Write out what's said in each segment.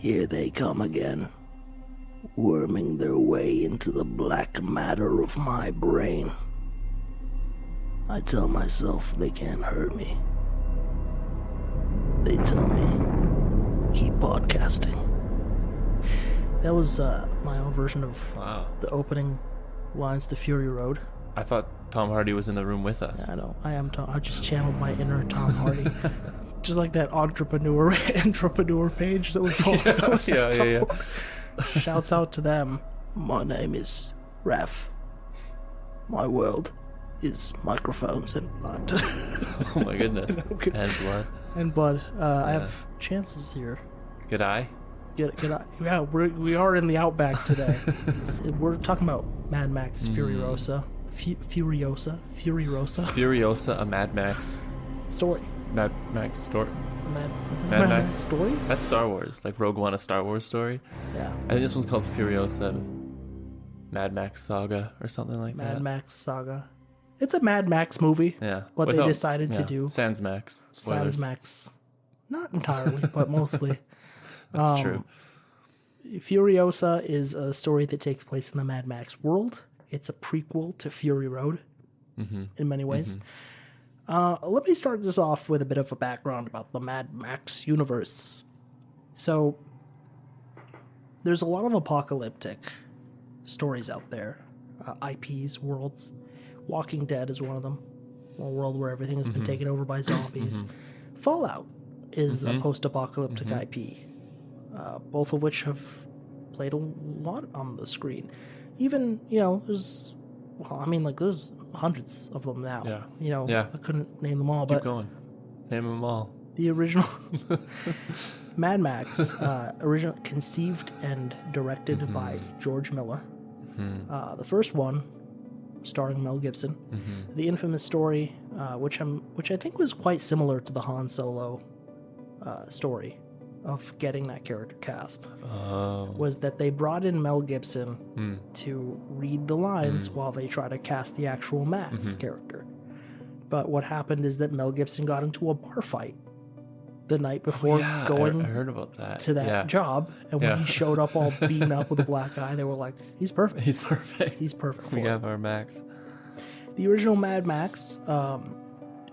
Here they come again, worming their way into the black matter of my brain. I tell myself they can't hurt me. They tell me, keep podcasting. That was my own version of the opening lines to Fury Road. I thought Tom Hardy was in the room with us. Yeah, I know. I am Tom. I just channeled my inner Tom Hardy. Just like that entrepreneur page that we follow. Yeah. Shouts out to them. My name is Raph. My world is microphones and blood. Oh my goodness. And blood. And blood. I have Chances here. Good eye. Yeah, we are in the Outback today. We're talking about Mad Max Furiosa. Furiosa? Furiosa, a Mad Max story. Mad Max story. Mad Max story? That's Star Wars, like Rogue One, a Star Wars story. Yeah. I think this one's called Furiosa, Mad Max Saga, or something like that. Mad Max Saga. It's a Mad Max movie. Yeah. What they decided to do. Sans Max. Spoilers. Sans Max. Not entirely, but mostly. That's true. Furiosa is a story that takes place in the Mad Max world. It's a prequel to Fury Road in many ways. Let me start this off with a bit of a background about the Mad Max universe. So, there's a lot of apocalyptic stories out there. IPs, worlds. Walking Dead is one of them. A world where everything has been taken over by zombies. Fallout is a post-apocalyptic IP. Both of which have played a lot on the screen. Even, there's hundreds of them now. Yeah. I couldn't name them all, Keep but going. Name them all. the original Mad Max, originally conceived and directed by George Miller. The first one, starring Mel Gibson. The infamous story, which I think was quite similar to the Han Solo story of getting that character cast, was that they brought in Mel Gibson to read the lines while they try to cast the actual Max character. But what happened is that Mel Gibson got into a bar fight the night before going I heard about that. to that job, and when he showed up all beaten up with a black eye, they were like, he's perfect. He's perfect. He's perfect for We it. have our Max. The original Mad Max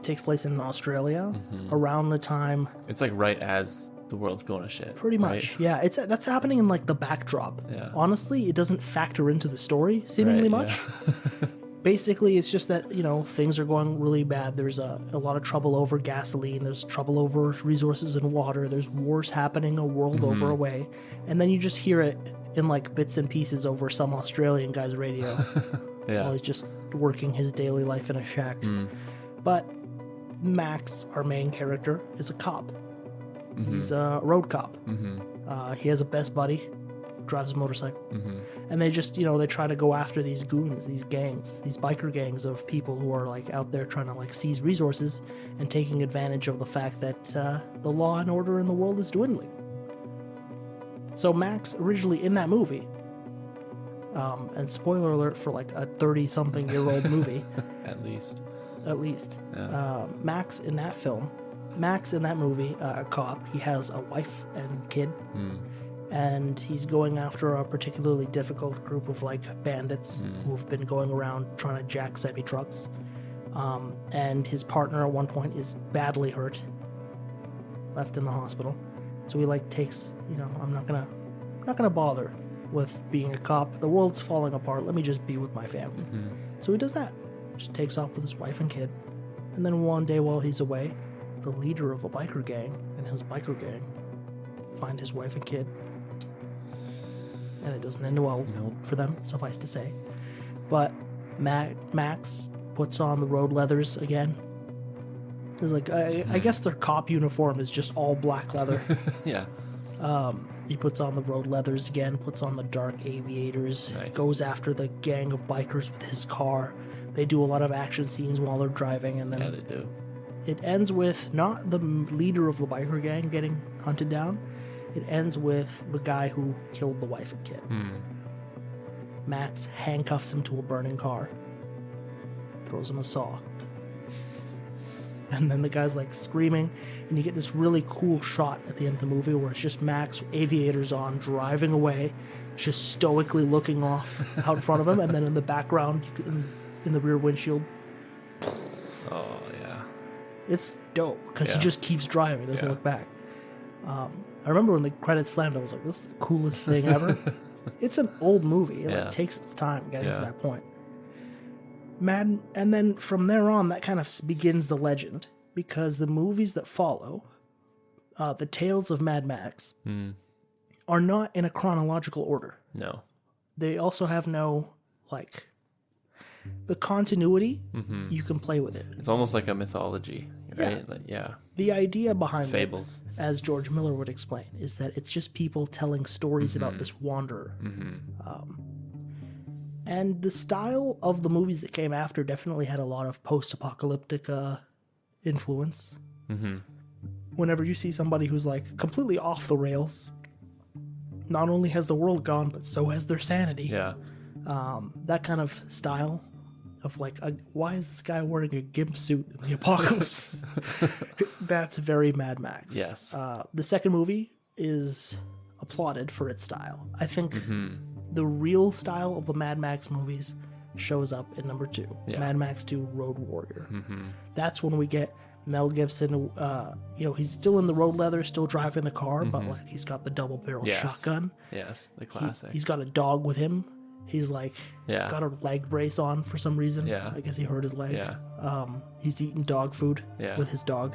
takes place in Australia around the time... It's like right as the world's going to shit. Pretty much, right? yeah. That's happening in like the backdrop. Yeah. Honestly, it doesn't factor into the story seemingly much. Basically, it's just that, things are going really bad. There's a lot of trouble over gasoline. There's trouble over resources and water. There's wars happening a world over away. And then you just hear it in like bits and pieces over some Australian guy's radio while he's just working his daily life in a shack. But Max, our main character, is a cop. He's a road cop. He has a best buddy, drives a motorcycle. And they just, they try to go after these goons, these gangs, these biker gangs of people who are like out there trying to like seize resources and taking advantage of the fact that the law and order in the world is dwindling. So Max, originally in that movie, and spoiler alert for like a 30-something-year-old movie. At least. Yeah. Max in that movie, a cop, he has a wife and kid, and he's going after a particularly difficult group of like bandits who've been going around trying to jack semi-trucks. And his partner at one point is badly hurt, left in the hospital. So he like takes, I'm not gonna bother with being a cop. The world's falling apart. Let me just be with my family. So he does that. Just takes off with his wife and kid. And then one day while he's away, the leader of a biker gang and his biker gang find his wife and kid. And it doesn't end well for them, suffice to say. But Max puts on the road leathers again. It's like, I guess their cop uniform is just all black leather. Yeah. He puts on the road leathers again, puts on the dark aviators, goes after the gang of bikers with his car. They do a lot of action scenes while they're driving, and then they do. It ends with not the leader of the biker gang getting hunted down. It ends with the guy who killed the wife and kid. Max handcuffs him to a burning car, throws him a saw, And then the guy's like screaming, and you get this really cool shot at the end of the movie where it's just Max, aviators on, driving away, just stoically looking off out in front of him, and then in the background, in the rear windshield. Oh, yeah. It's dope, because he just keeps driving, doesn't look back. I remember when the credits slammed, I was like, this is the coolest thing ever. It's an old movie. It takes its time getting to that point. And then from there on, that kind of begins the legend, because the movies that follow, the Tales of Mad Max, are not in a chronological order. No. They also have no, like, the continuity, you can play with it. It's almost like a mythology, right? The idea behind fables, as George Miller would explain, is that it's just people telling stories about this wanderer. And the style of the movies that came after definitely had a lot of post-apocalyptic influence. Whenever you see somebody who's like completely off the rails, not only has the world gone, but so has their sanity. That kind of style of like, why is this guy wearing a gimp suit in the apocalypse? That's very Mad Max. Yes. The second movie is applauded for its style. I think the real style of the Mad Max movies shows up in number 2, Mad Max 2 Road Warrior. That's when we get Mel Gibson, he's still in the road leather, still driving the car, but like he's got the double barrel shotgun. Yes, the classic. He's got a dog with him. He's like got a leg brace on for some reason. I guess he hurt his leg. He's eating dog food with his dog,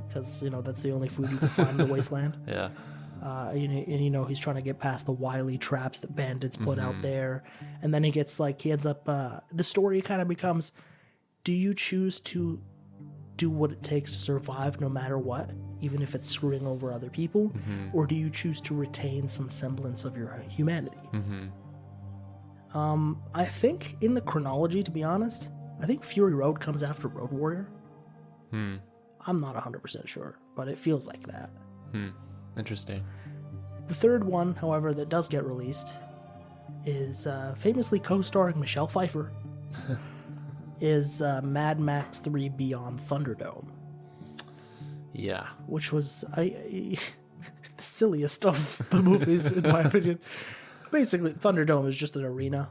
because that's the only food you can find in the wasteland. And he's trying to get past the wily traps that bandits put out there. And then he ends up, the story kind of becomes, do you choose to do what it takes to survive no matter what, even if it's screwing over other people, or do you choose to retain some semblance of your humanity? I think in the chronology, to be honest, I think Fury Road comes after Road Warrior. I'm not 100% sure, but it feels like that. Interesting. The third one, however, that does get released is famously co-starring Michelle Pfeiffer, is Mad Max 3 Beyond Thunderdome. Yeah. Which was the silliest of the movies, in my opinion. Basically, Thunderdome is just an arena.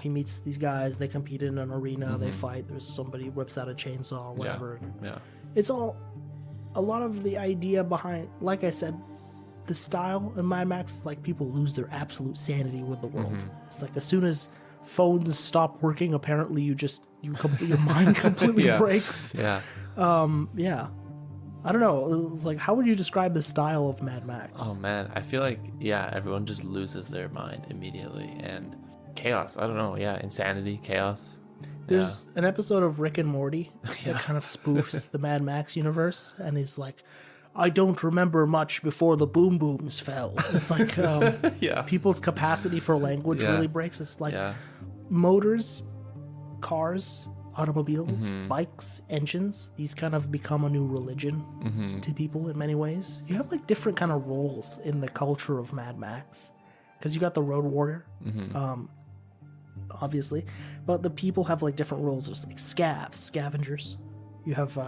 He meets these guys, they compete in an arena, they fight, there's somebody whips out a chainsaw or whatever. It's all, a lot of the idea behind, like I said, the style in Mad Max is like people lose their absolute sanity with the world. It's like as soon as phones stop working, apparently your mind completely breaks. I don't know. It's like, how would you describe the style of Mad Max? Oh man, I feel like everyone just loses their mind immediately, and chaos. I don't know. Insanity, chaos. There's an episode of Rick and Morty that kind of spoofs the Mad Max universe, and he's like, I don't remember much before the boom booms fell. It's like people's capacity for language really breaks. It's like motors, cars, automobiles, bikes, engines, these kind of become a new religion to people in many ways. You have like different kind of roles in the culture of Mad Max, because you got the Road Warrior, obviously, but the people have like different roles. There's like scavengers. You have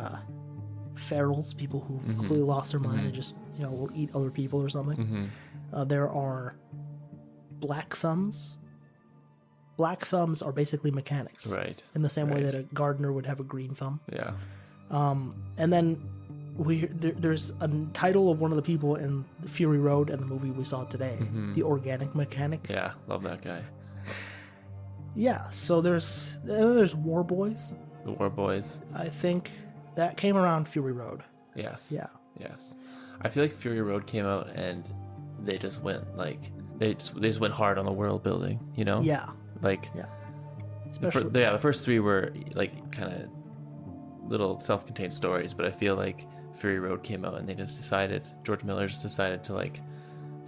ferals, people who completely lost their mind and just will eat other people or something. There are black thumbs. Black thumbs are basically mechanics, right? In the same way that a gardener would have a green thumb. And then there's a title of one of the people in Fury Road and the movie we saw today, the organic mechanic. Love that guy. So there's War Boys. The War Boys. I think that came around Fury Road. Yes. I feel like Fury Road came out and they just went like they just went hard on the world building. The first 3 were like kind of little self-contained stories, but I feel like Fury Road came out and George Miller just decided to like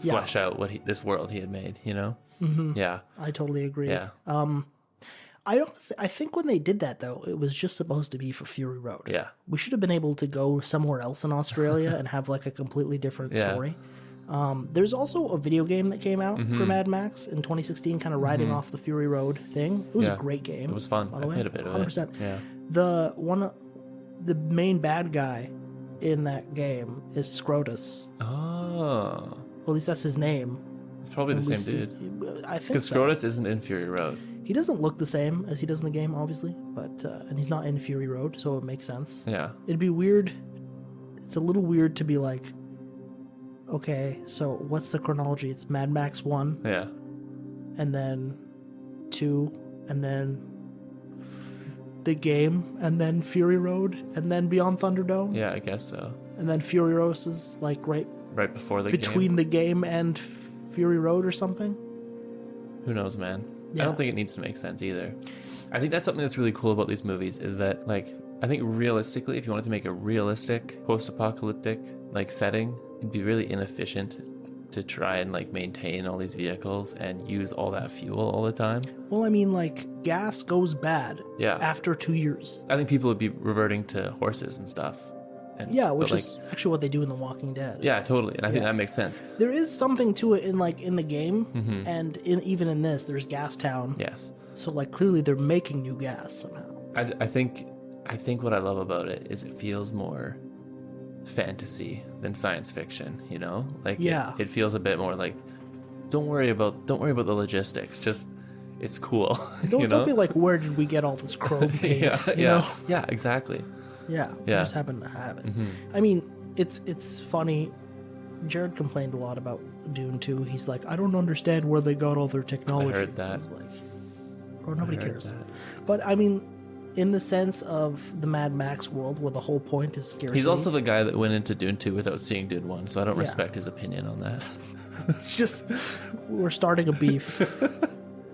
flesh out this world he had made, I totally agree. I think when they did that though, it was just supposed to be for Fury Road. We should have been able to go somewhere else in Australia and have like a completely different story. There's also a video game that came out for Mad Max in 2016, kind of riding off the Fury Road thing. It was a great game. It was fun. By the way. I played a bit of 100%. The one the main bad guy in that game is Scrotus. Oh. Well, at least that's his name. It's probably the same dude. I think Because so. Scrotus isn't in Fury Road. He doesn't look the same as he does in the game, obviously, but and he's not in Fury Road, so it makes sense. Yeah. It'd be weird. It's a little weird to be like, okay, so what's the chronology? It's Mad Max 1, Yeah. and then 2, and then the game, and then Fury Road, and then Beyond Thunderdome, Yeah, I guess so. and then Furiosa's like right Before the between game. the game and Fury Road or something. Who knows, man? Yeah. I don't think it needs to make sense either. I think that's something that's really cool about these movies is that, like, I think realistically, if you wanted to make a realistic post-apocalyptic like setting, it'd be really inefficient to try and like maintain all these vehicles and use all that fuel all the time. Well, I mean, like, gas goes bad Yeah. after 2 years. I think people would be reverting to horses and stuff. And, Yeah, which but, is actually what they do in The Walking Dead. yeah, totally. And I think Yeah. that makes sense. There is something to it in the game, and even in this, there's Gas Town. Yes. So like clearly they're making new gas somehow. I think what I love about it is it feels more fantasy than science fiction, you know? Like Yeah. it feels a bit more like don't worry about the logistics. Just it's cool. Don't, you know? don't be like, where did we get all this chrome paint? yeah, you yeah. know? Yeah, exactly. Yeah. We Yeah. just happen to have it. I mean, it's funny. Jared complained a lot about Dune 2. He's like, I don't understand where they got all their technology. I heard that. It's like, or nobody I heard cares. that. But I mean, in the sense of the Mad Max world, where the whole point is scarcity. He's also the guy that went into Dune 2 without seeing Dune 1, so I don't Yeah. respect his opinion on that. It's just, we're starting a beef.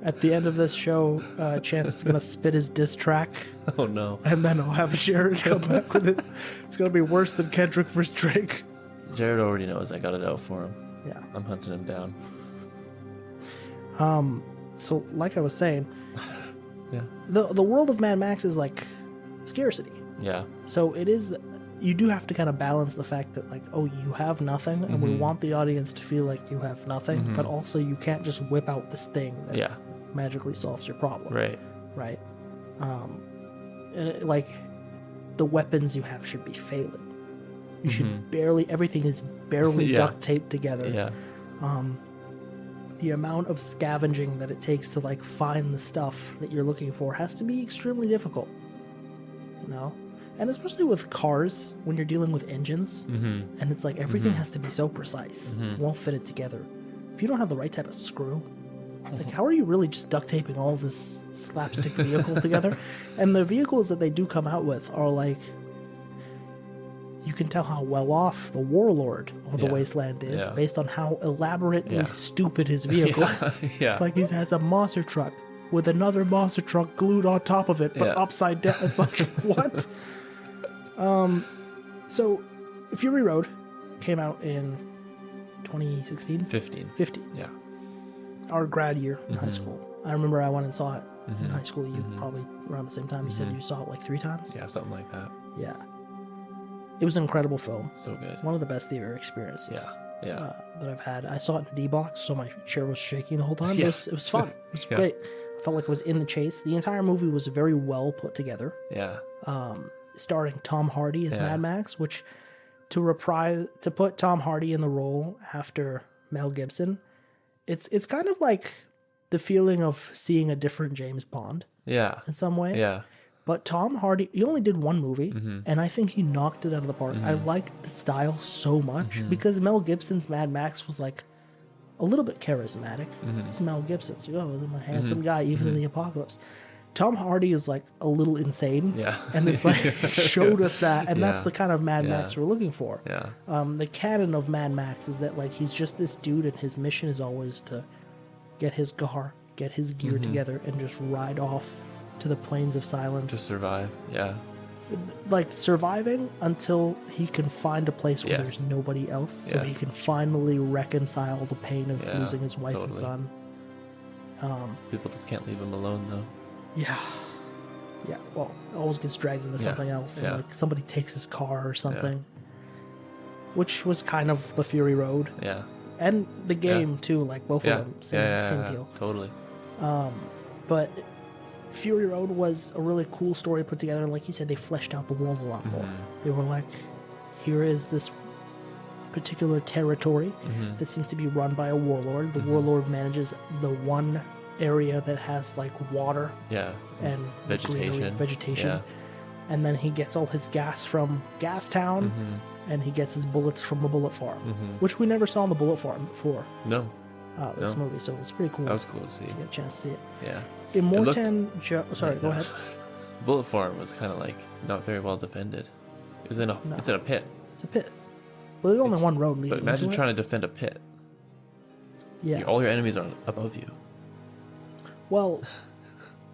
At the end of this show, Chance is gonna spit his diss track, Oh no. and then I'll have Jared come back with it. It's gonna be worse than Kendrick vs. Drake. Jared already knows I got it out for him. Yeah. I'm hunting him down. So, like I was saying, Yeah. the world of Mad Max is like scarcity. Yeah. So it is. You do have to kind of balance the fact that, like, oh, you have nothing, and we want the audience to feel like you have nothing, but also you can't just whip out this thing that Yeah. magically solves your problem. Right. Right. And like, the weapons you have should be failing. You should barely. Everything is barely Yeah. duct taped together. Yeah. The amount of scavenging that it takes to like find the stuff that you're looking for has to be extremely difficult. You know? And especially with cars, when you're dealing with engines, and it's like everything has to be so precise. It won't fit it together. If you don't have the right type of screw, it's like, how are you really just duct taping all this slapstick vehicle together? And the vehicles that they do come out with are like, you can tell how well off the warlord of the Yeah. wasteland is Yeah. based on how elaborately Yeah. stupid his vehicle is. Yeah. It's like he has a monster truck with another monster truck glued on top of it, but Yeah. upside down. It's like, what? So Fury Road came out in 2016? 15. 15. Yeah. Our grad year in high school. I remember I went and saw it in Mm-hmm. high school. You probably around the same time. You said you saw it like 3 times? Yeah, something like that. Yeah. It was an incredible film. So good. One of the best theater experiences Yeah. that I've had. I saw it in D-Box, so my chair was shaking the whole time. Yeah. It was fun. It was Yeah. great. I felt like I was in the chase. The entire movie was very well put together. Yeah. Starring Tom Hardy as Yeah. Mad Max, which to put Tom Hardy in the role after Mel Gibson, it's kind of like the feeling of seeing a different James Bond Yeah. in some way. Yeah. But Tom Hardy, he only did one movie, Mm-hmm. and I think he knocked it out of the park. I liked the style so much because Mel Gibson's Mad Max was like a little bit charismatic. It's Mel Gibson, so I'm a handsome guy, even in the apocalypse. Tom Hardy is like a little insane, Yeah. and it's like showed us that, and that's Yeah. the kind of Mad Max Yeah. we're looking for. Yeah. The canon of Mad Max is that like he's just this dude, and his mission is always to get his car, get his gear together, and just ride off to the plains of silence, To survive. Yeah. like surviving until he can find a place where Yes. there's nobody else, so he Yes. can finally reconcile the pain of Yeah, losing his wife and totally. son. People just can't leave him alone though. Yeah. Yeah, well, it always gets dragged into Yeah, something else. And yeah. like somebody takes his car or something. Which was kind of the Fury Road. Yeah. And the game too, like both Yeah. of them. Same yeah. deal. Totally. But Fury Road was a really cool story put together. Like you said, they fleshed out the world a lot more. They were like, here is this particular territory that seems to be run by a warlord. The warlord manages the one area that has like water and vegetation. Yeah. And then he gets all his gas from Gas Town, and he gets his bullets from the Bullet Farm, which we never saw in the Bullet Farm before. No. This movie, so it's pretty cool. That was cool to see. To get a chance to see it. Yeah. Immortan Sorry, go ahead. Bullet Farm was kind of like not very well defended. It was it's in a pit. It's a pit. Well, there's only one road leading. But imagine into trying to defend a pit. Yeah. All your enemies are above you. Well,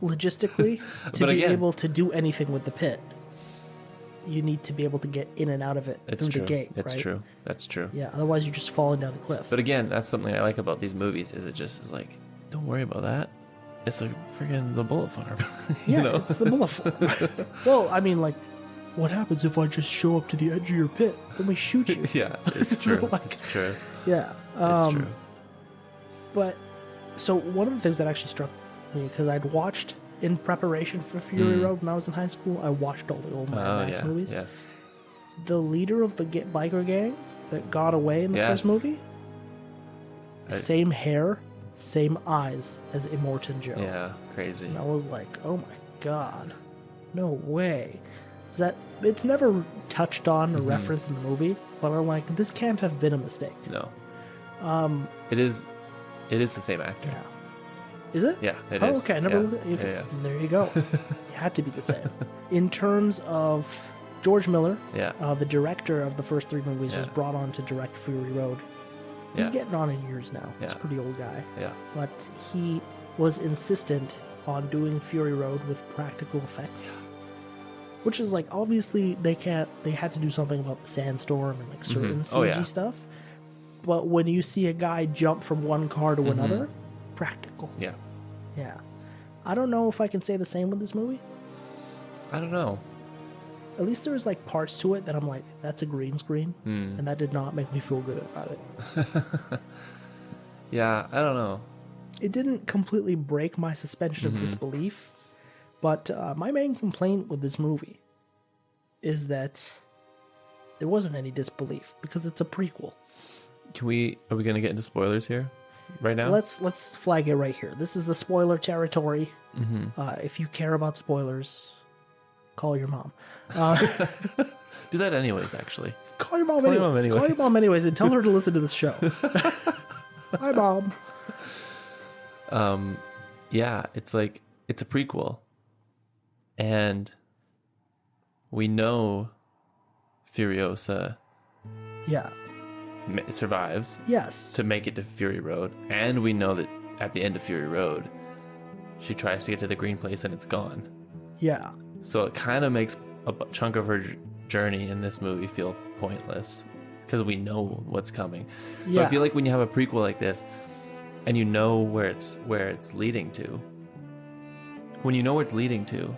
logistically, to be able to do anything with the pit, you need to be able to get in and out of it through the gate. That's true. That's true. Yeah, otherwise you're just falling down a cliff. But again, that's something I like about these movies, is it just is like, don't worry about that. It's like freaking the Bullet Farm. It's the Bullet Farm. Well, I mean, like, what happens if I just show up to the edge of your pit? Then we shoot you. Yeah, it's true. It's true. Yeah. It's true. But, so one of the things that actually struck me, because I'd watched, in preparation for Fury Road when I was in high school, I watched all the old Mad Max movies. Yes. The leader of the biker gang that got away in the first movie, same hair, same eyes as Immortan Joe. Yeah, crazy. And I was like, oh my god, no way. It's never touched on or referenced in the movie, but I'm like, this can't have been a mistake. No. It is the same actor. Yeah. Is it? Yeah, it is. Okay, I never There you go. It had to be the same. In terms of George Miller, the director of the first three movies, was brought on to direct Fury Road. He's getting on in years now. He's a pretty old guy. Yeah. But he was insistent on doing Fury Road with practical effects. Which is like, obviously they had to do something about the sandstorm and like certain CG stuff. But when you see a guy jump from one car to another, practical. Yeah. Yeah. I don't know if I can say the same with this movie. I don't know. At least there was like parts to it that I'm like, that's a green screen. And that did not make me feel good about it. Yeah, I don't know. It didn't completely break my suspension of disbelief. But my main complaint with this movie is that there wasn't any disbelief because it's a prequel. Are we going to get into spoilers here right now? Let's flag it right here. This is the spoiler territory. If you care about spoilers, call your mom. Do that anyways, actually. Call your mom anyways. Call your mom anyways and tell her to listen to this show. Hi, Mom. Yeah, it's like, it's a prequel. And we know Furiosa survives to make it to Fury Road. And we know that at the end of Fury Road, she tries to get to the green place and it's gone. Yeah. So it kind of makes a chunk of her journey in this movie feel pointless because we know what's coming. So I feel like when you have a prequel like this and you know where it's leading to, when you know where it's leading to,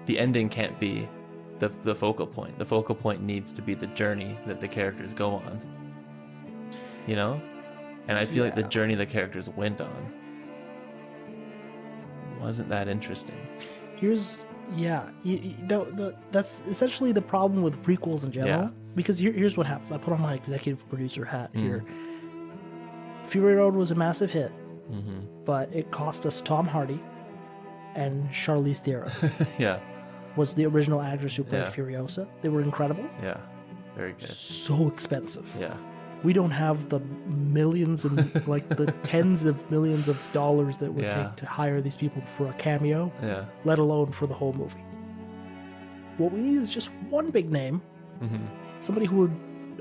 the ending can't be the focal point. The focal point needs to be the journey that the characters go on. You know? And I feel like the journey the characters went on wasn't that interesting. That's essentially the problem with prequels in general. Yeah. Because here's what happens. I put on my executive producer hat here. Fury Road was a massive hit, but it cost us Tom Hardy and Charlize Theron. Yeah. Was the original actress who played Furiosa. They were incredible. Yeah, very good. So expensive. Yeah. We don't have the millions and like the tens of millions of dollars that would take to hire these people for a cameo, let alone for the whole movie. What we need is just one big name, somebody who would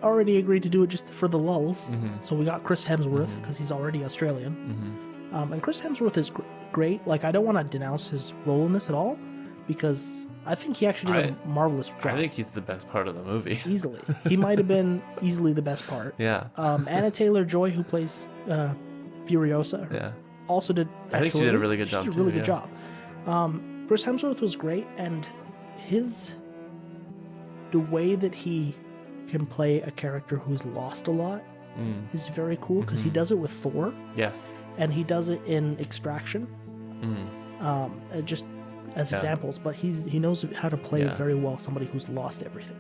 already agreed to do it just for the lulls. So we got Chris Hemsworth because he's already Australian. And Chris Hemsworth is great. Like, I don't want to denounce his role in this at all because I think he actually did a marvelous job. I think he's the best part of the movie. Easily. He might have been easily the best part. Yeah. Anna Taylor-Joy, who plays Furiosa, also did I think she did a really good job, She did a really good job. Chris Hemsworth was great, and the way that he can play a character who's lost a lot is very cool, because he does it with Thor. Yes. And he does it in Extraction. just as examples, but he knows how to play very well somebody who's lost everything.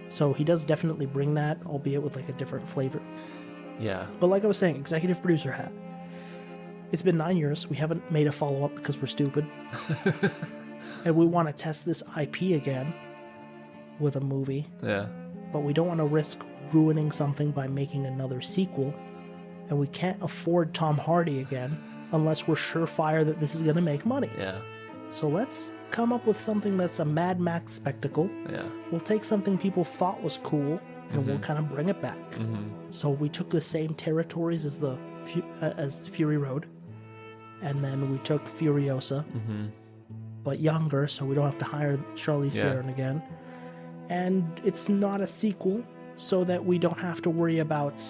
So he does definitely bring that, albeit with like a different flavor. Yeah. But like I was saying, executive producer hat. It's been 9 years. We haven't made a follow-up because we're stupid. And we want to test this IP again with a movie. Yeah. But we don't want to risk ruining something by making another sequel. And we can't afford Tom Hardy again unless we're surefire that this is going to make money. Yeah. So let's come up with something that's a Mad Max spectacle. Yeah. We'll take something people thought was cool and we'll kind of bring it back. So we took the same territories as Fury Road, and then we took Furiosa, but younger, so we don't have to hire Charlize Theron again. And it's not a sequel, so that we don't have to worry about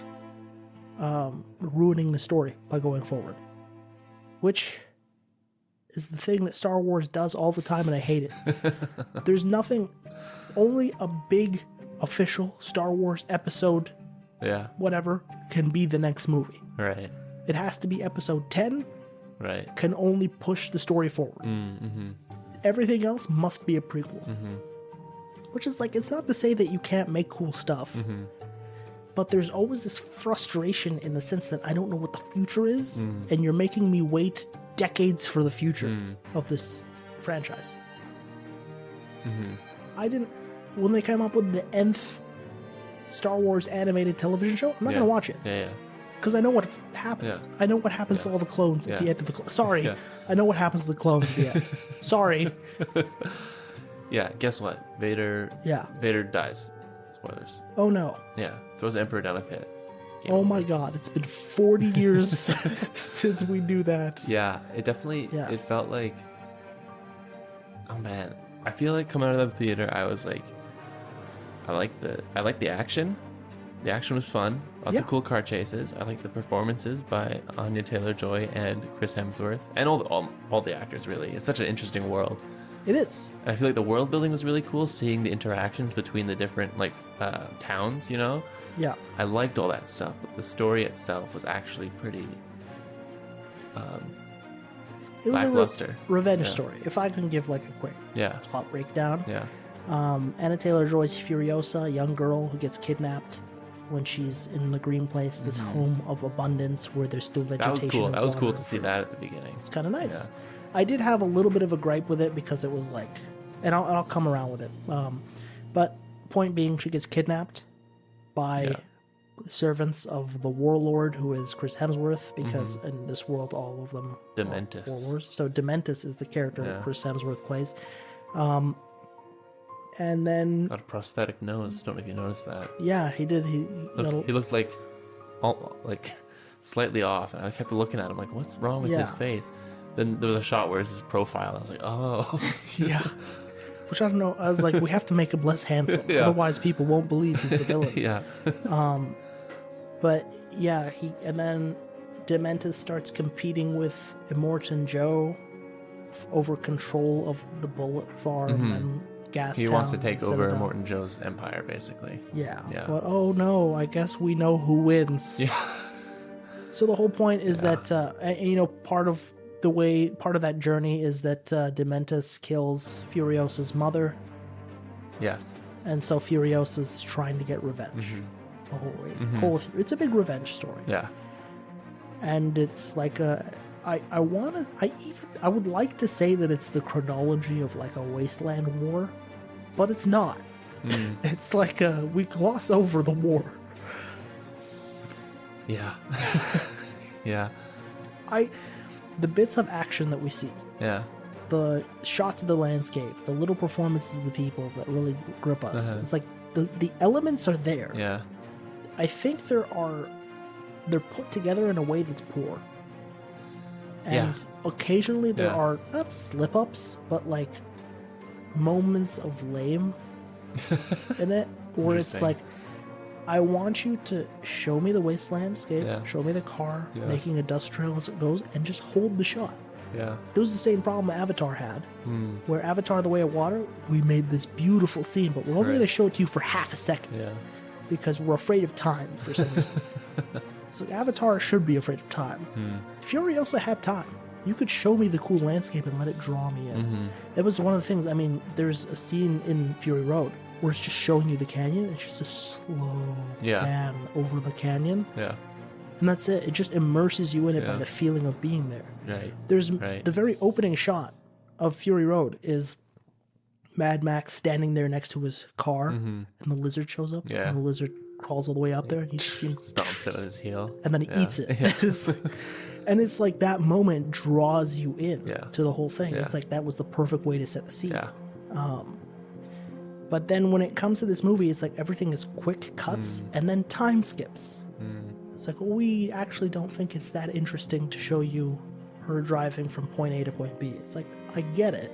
ruining the story by going forward, which is the thing that Star Wars does all the time, and I hate it. There's nothing, only a big official Star Wars episode, whatever, can be the next movie. Right. It has to be episode 10. Right. Can only push the story forward. Everything else must be a prequel. Which is like, it's not to say that you can't make cool stuff, but there's always this frustration in the sense that I don't know what the future is, and you're making me wait decades for the future of this franchise. I didn't, when they came up with the nth Star Wars animated television show, I'm not going to watch it. Because I know what happens. I know what happens to all the clones at the end of the Sorry. I know what happens to the clones at the end. Sorry. Yeah, guess what? Vader dies. Spoilers. Oh no. Yeah, throws the Emperor down a pit. Oh my god, it's been 40 years since we knew that. Yeah, it definitely, it felt like, oh man, I feel like coming out of the theater, I was like, I like the action. The action was fun. Lots of cool car chases. I like the performances by Anya Taylor-Joy and Chris Hemsworth, and all the actors. Really, it's such an interesting world. It is. And I feel like the world building was really cool. Seeing the interactions between the different towns, you know. Yeah. I liked all that stuff, but the story itself was actually pretty. It was lackluster. a revenge story. If I can give like a quick plot breakdown. Yeah. Anna Taylor-Joy's Furiosa, a young girl who gets kidnapped when she's in the green place, this home of abundance where there's still vegetation. That was cool. That was cool to see that at the beginning. It's kind of nice. Yeah. I did have a little bit of a gripe with it because it was like, and I'll come around with it. But point being, she gets kidnapped by servants of the warlord, who is Chris Hemsworth, because in this world all of them Dementis. are warlords. So Dementis is the character that Chris Hemsworth plays. And then got a prosthetic nose. Don't know if you noticed that. Yeah, he did. He looked like slightly off, and I kept looking at him like, what's wrong with his face? Then there was a shot where it's his profile, and I was like, oh. Yeah. Which I don't know. I was like, we have to make him less handsome. Otherwise people won't believe he's the villain. But yeah, and then Dementis starts competing with Immortan Joe over control of the bullet farm and gas He town wants to take over Immortan Joe's empire, basically. Yeah. But oh no, I guess we know who wins. Yeah. So the whole point is that, part of that journey is that Dementis kills Furiosa's mother. Yes. And so Furiosa's trying to get revenge. The whole way. It's a big revenge story. Yeah. And it's like I would like to say that it's the chronology of like a wasteland war, but it's not. It's like we gloss over the war. Yeah. Yeah. The bits of action that we see. Yeah. The shots of the landscape, the little performances of the people that really grip us. It's like the elements are there. Yeah. I think they're put together in a way that's poor. And occasionally there are not slip-ups, but like moments of lame in it, where it's like, I want you to show me the wastelandscape, show me the car making a dust trail as it goes, and just hold the shot. Yeah. This was the same problem Avatar had, where Avatar: The Way of Water, we made this beautiful scene, but we're only going to show it to you for half a second because we're afraid of time for some reason. So Avatar should be afraid of time. Furiosa had time. You could show me the cool landscape and let it draw me in. That was one of the things. I mean, there's a scene in Fury Road where it's just showing you the canyon. It's just a slow pan over the canyon. Yeah. And that's it. It just immerses you in it by the feeling of being there. Right. There's the very opening shot of Fury Road is Mad Max standing there next to his car, and the lizard shows up. Yeah. And the lizard crawls all the way up there, and you just see him stomps it with his heel, and then he eats it. And it's like that moment draws you in to the whole thing. It's like that was the perfect way to set the scene. Yeah. But then when it comes to this movie, it's like everything is quick cuts and then time skips. It's like, well, we actually don't think it's that interesting to show you her driving from point A to point B. It's like, I get it.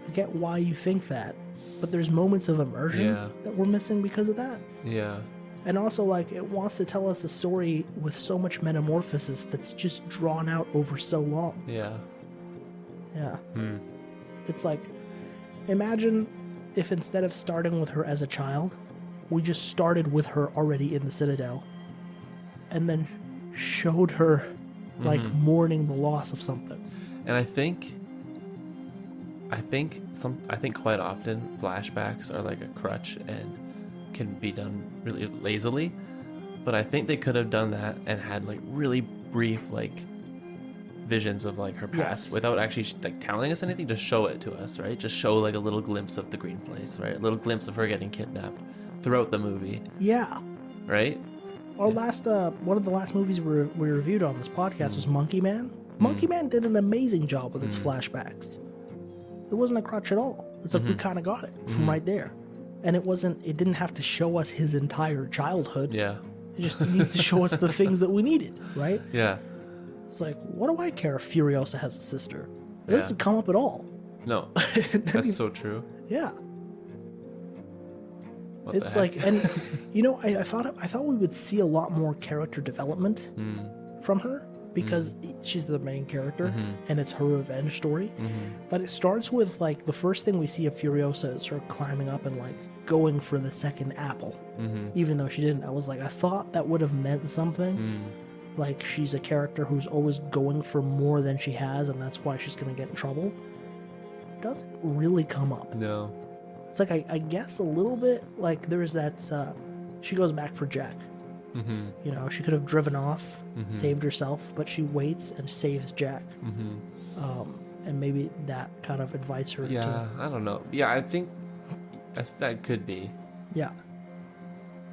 I get why you think that. But there's moments of immersion that we're missing because of that. Yeah. And also, like, it wants to tell us a story with so much metamorphosis that's just drawn out over so long. Yeah. Yeah. It's like, imagine if instead of starting with her as a child, we just started with her already in the Citadel and then showed her, like, mourning the loss of something. And I think quite often flashbacks are like a crutch and can be done really lazily, but I think they could have done that and had like really brief like visions of like her past without actually like telling us anything. Just show it to us, right? Just show like a little glimpse of the green place, right? A little glimpse of her getting kidnapped throughout the movie. Yeah. Right? Our last one of the last movies we reviewed on this podcast was Monkey Man. Monkey Man did an amazing job with its flashbacks. It wasn't a crutch at all. It's like we kind of got it from right there. And it didn't have to show us his entire childhood. Yeah. It just needed to show us the things that we needed, right? Yeah. It's like, what do I care if Furiosa has a sister? It doesn't come up at all. No. That's so true. Yeah. What It's like, and you know, I thought we would see a lot more character development from her because she's the main character and it's her revenge story. But it starts with like the first thing we see of Furiosa is her climbing up and like going for the second apple, even though she didn't. I was like, I thought that would have meant something. Like she's a character who's always going for more than she has, and that's why she's gonna get in trouble. Doesn't really come up. No. It's like I guess a little bit like there's that she goes back for Jack. You know, she could have driven off, saved herself, but she waits and saves Jack. And maybe that kind of invites her. Yeah, I don't know. Yeah, I think that could be. Yeah.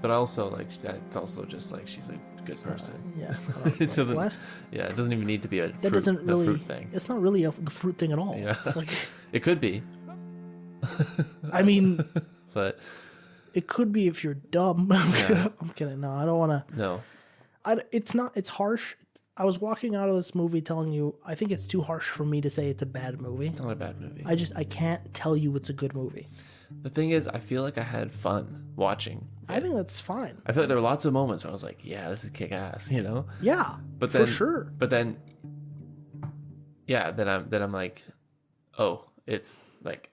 But also, like, it's also just like she's a good person. Yeah. It doesn't. What? Yeah, it doesn't even need to be That doesn't really. fruit thing. It's not really the fruit thing at all. Yeah. It's like, It could be. I mean, But it could be if you're dumb. I'm kidding. No, I don't want to. no. It's not. It's harsh. I was walking out of this movie telling you I think it's too harsh for me to say it's a bad movie. It's not a bad movie. I can't tell you it's a good movie. The thing is, I feel like I had fun watching. I think that's fine. I feel like there were lots of moments where I was like, yeah, this is kick ass, you know? Yeah, But then, for sure. But then, yeah, then I'm like, oh, it's like,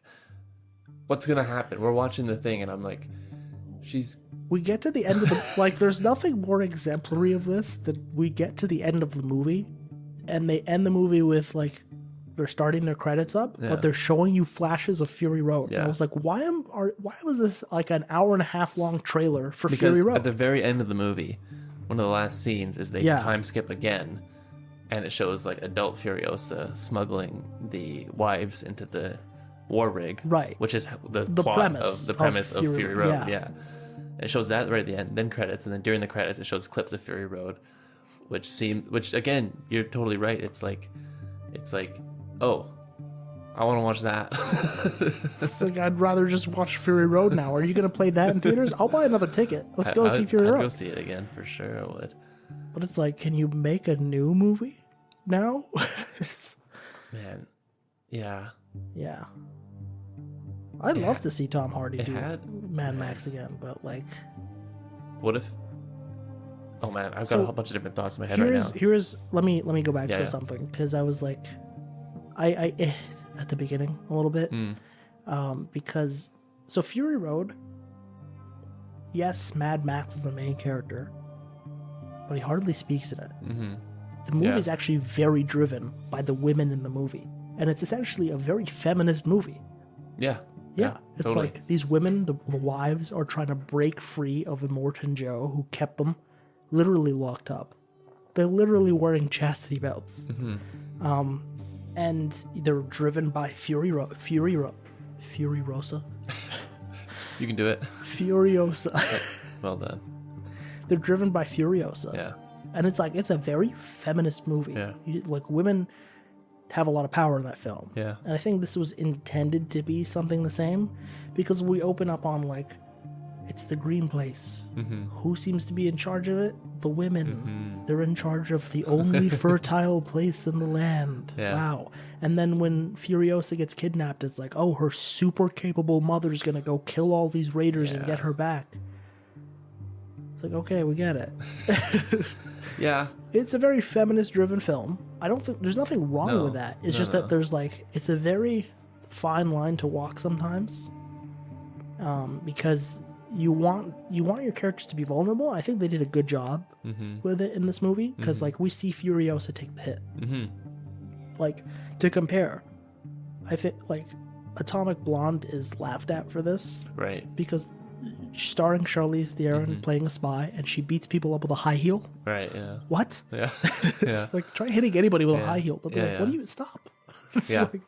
what's gonna happen? We're watching the thing, and I'm like, We get to the end of the like. There's nothing more exemplary of this than we get to the end of the movie, and they end the movie with like they're starting their credits up, but they're showing you flashes of Fury Road. And I was like, why was this like an hour and a half long trailer for Fury Road? At the very end of the movie, one of the last scenes is they time skip again, and it shows like adult Furiosa smuggling the wives into the war rig, right? Which is the plot of Fury Road. Yeah. And it shows that right at the end, then credits, and then during the credits it shows clips of Fury Road, which again, you're totally right. It's like, oh, I want to watch that. It's like I'd rather just watch Fury Road now. Are you going to play that in theaters? I'll buy another ticket. Let's go see Fury Road. I'd go see it again for sure. I would. But it's like, can you make a new movie now? Man, yeah. Yeah. I'd love to see Tom Hardy do Mad Yeah. Max again, but like, What if? Oh man, I've got a whole bunch of different thoughts in my head right now. Here's let me go back to Yeah. something, because I was like, I at the beginning a little bit, because so Fury Road, yes, Mad Max is the main character, but he hardly speaks in it. The movie is actually very driven by the women in the movie. And it's essentially a very feminist movie. Yeah. Yeah. It's totally. like these women, the wives, are trying to break free of Immortan Joe, who kept them literally locked up. They're literally wearing chastity belts. And they're driven by Fury-Rosa. You can do it. Furiosa. Well done. They're driven by Furiosa. Yeah. And it's like, it's a very feminist movie. Yeah. Like, women have a lot of power in that film. Yeah. And I think this was intended to be something the same, because we open up on, like, it's the green place. Who seems to be in charge of it? The women. They're in charge of the only fertile place in the land. Yeah. Wow. And then when Furiosa gets kidnapped, it's like, oh, her super capable mother's gonna go kill all these raiders and get her back. It's like, okay, we get it. Yeah. It's a very feminist-driven film. I don't think there's nothing wrong with that. It's just that there's like, it's a very fine line to walk sometimes, because you want your characters to be vulnerable. I think they did a good job with it in this movie, because like we see Furiosa take the hit. Like, to compare, I think like Atomic Blonde is laughed at for this, Right. because starring Charlize Theron playing a spy, and she beats people up with a high heel. Right. Yeah. What? Yeah. It's like, try hitting anybody with a high heel. They'll be like, what do you, stop. It's like,